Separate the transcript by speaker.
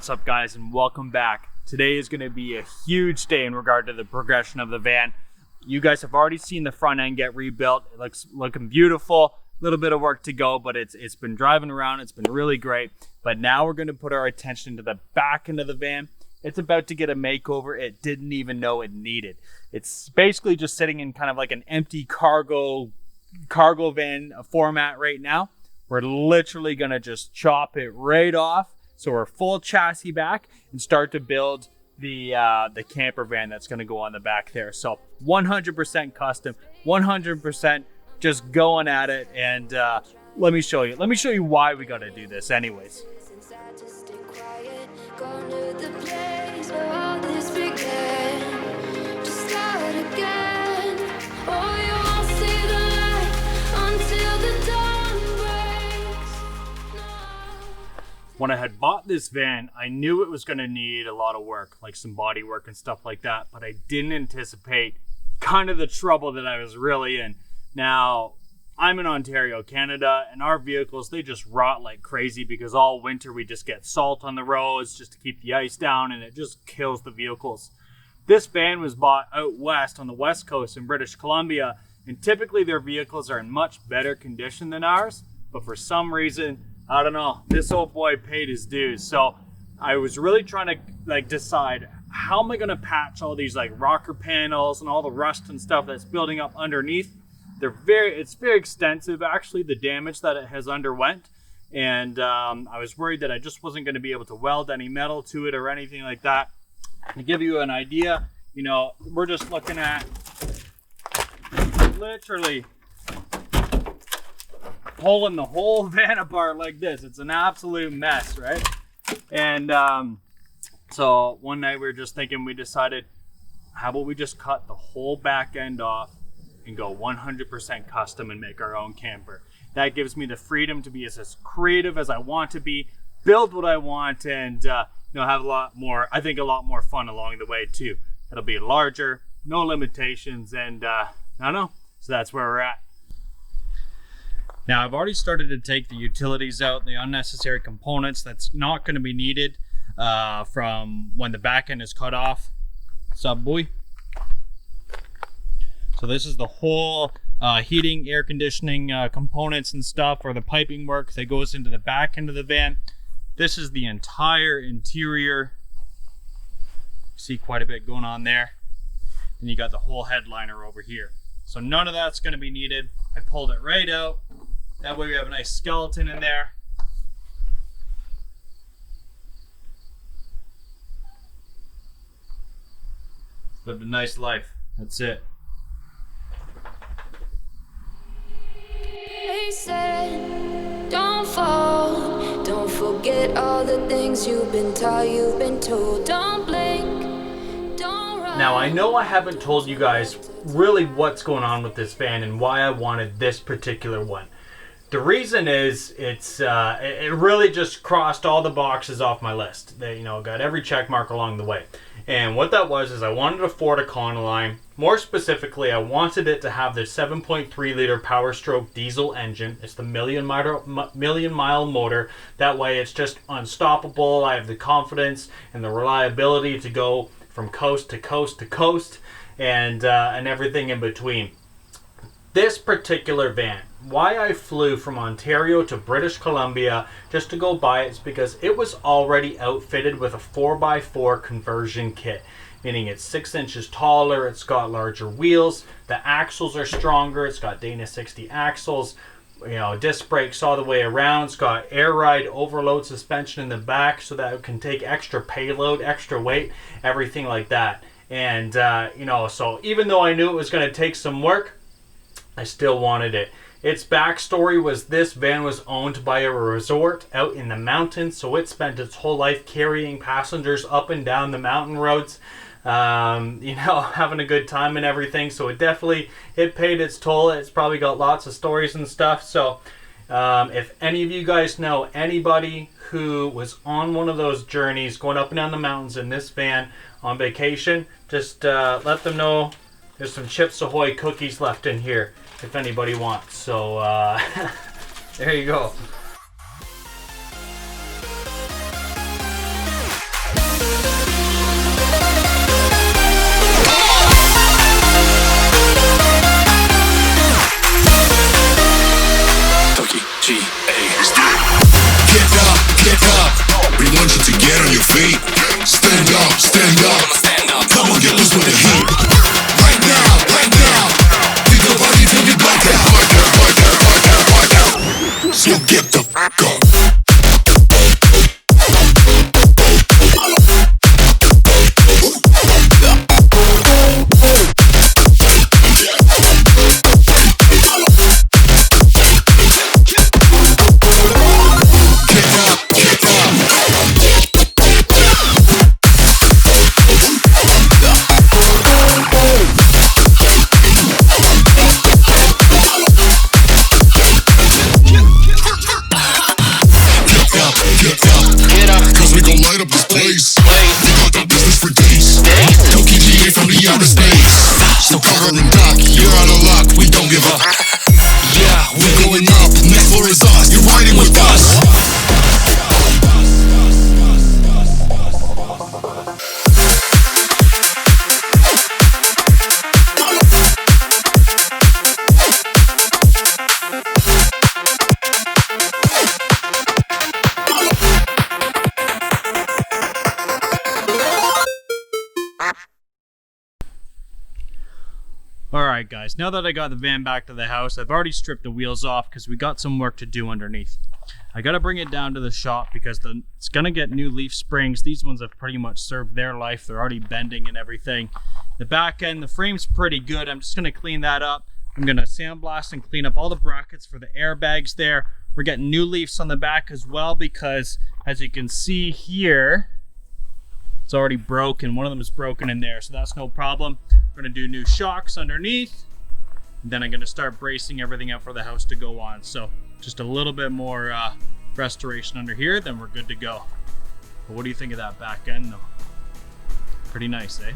Speaker 1: What's up, guys, and welcome back. Today is going to be a huge day in regard to the progression of the van. You guys have already seen the front end get rebuilt. It looks looking beautiful. A little bit of work to go, but it's been driving around. It's been really great. But now we're going to put our attention to the back end of the van. It's about to get a makeover it didn't even know it needed. It's basically just sitting in kind of like an empty cargo van format right now. We're literally going to just chop it right off. So we're full chassis back and start to build the camper van that's going to go on the back there. So 100% custom, 100% just going at it. And let me show you why we got to do this anyways. When I had bought this van, I knew it was going to need a lot of work, like some body work and stuff like that, but I didn't anticipate kind of the trouble that I was really in. Now, I'm in Ontario, Canada, and our vehicles, they just rot like crazy because all winter we just get salt on the roads just to keep the ice down, and it just kills the vehicles. This van was bought out west on the west coast in British Columbia, and typically their vehicles are in much better condition than ours, but for some reason, I don't know, this old boy paid his dues. So I was really trying to decide, how am I going to patch all these rocker panels and all the rust and stuff that's building up underneath. It's very extensive, actually, the damage that it has underwent. And I was worried that I just wasn't going to be able to weld any metal to it or anything like that. To give you an idea, we're just looking at literally pulling the whole van apart like this. It's an absolute mess, right? And so one night we were just thinking, we decided, how about we just cut the whole back end off and go 100% custom and make our own camper. That gives me the freedom to be as creative as I want to be, build what I want, and have a lot more fun along the way too. It'll be larger, no limitations, and I don't know. So that's where we're at. Now, I've already started to take the utilities out, the unnecessary components that's not going to be needed from when the back end is cut off. What's up, boy? So this is the whole heating, air conditioning components and stuff, or the piping work that goes into the back end of the van. This is the entire interior. See quite a bit going on there. And you got the whole headliner over here. So none of that's going to be needed. I pulled it right out. That way we have a nice skeleton in there. Lived a nice life. That's it.
Speaker 2: They said, don't fall. Don't forget all the things you've been taught, you've been told. Don't blink. Don't run.
Speaker 1: Now, I know I haven't told you guys really what's going on with this van and why I wanted this particular one. The reason is it really just crossed all the boxes off my list. They, got every check mark along the way. And what that was is I wanted a Ford Econoline. More specifically, I wanted it to have the 7.3 liter Power Stroke diesel engine. It's the million mile motor. That way it's just unstoppable. I have the confidence and the reliability to go from coast to coast to coast and everything in between. This particular van, why I flew from Ontario to British Columbia just to go buy it is because it was already outfitted with a 4x4 conversion kit, meaning it's 6 inches taller, it's got larger wheels, the axles are stronger, it's got Dana 60 axles, disc brakes all the way around, it's got air ride overload suspension in the back so that it can take extra payload, extra weight, everything like that. And so even though I knew it was going to take some work, I still wanted it. Its backstory was this van was owned by a resort out in the mountains, so it spent its whole life carrying passengers up and down the mountain roads, having a good time and everything. So it paid its toll. It's probably got lots of stories and stuff. So if any of you guys know anybody who was on one of those journeys going up and down the mountains in this van on vacation, just let them know there's some Chips Ahoy cookies left in here if anybody wants. So there you go.
Speaker 3: get the fuck up. So Carl and Doc, you're out of luck, we don't give up. Yeah, we're going up, next floor is us, you're riding with us.
Speaker 1: Alright guys, now that I got the van back to the house, I've already stripped the wheels off because we got some work to do underneath. I gotta bring it down to the shop because it's gonna get new leaf springs. These ones have pretty much served their life. They're already bending and everything. The back end, the frame's pretty good. I'm just gonna clean that up. I'm gonna sandblast and clean up all the brackets for the airbags there. We're getting new leaves on the back as well because, as you can see here, it's already broken. One of them is broken in there, so that's no problem. We're gonna do new shocks underneath, and then I'm gonna start bracing everything up for the house to go on. So just a little bit more restoration under here, then we're good to go. But what do you think of that back end though? Pretty nice, eh?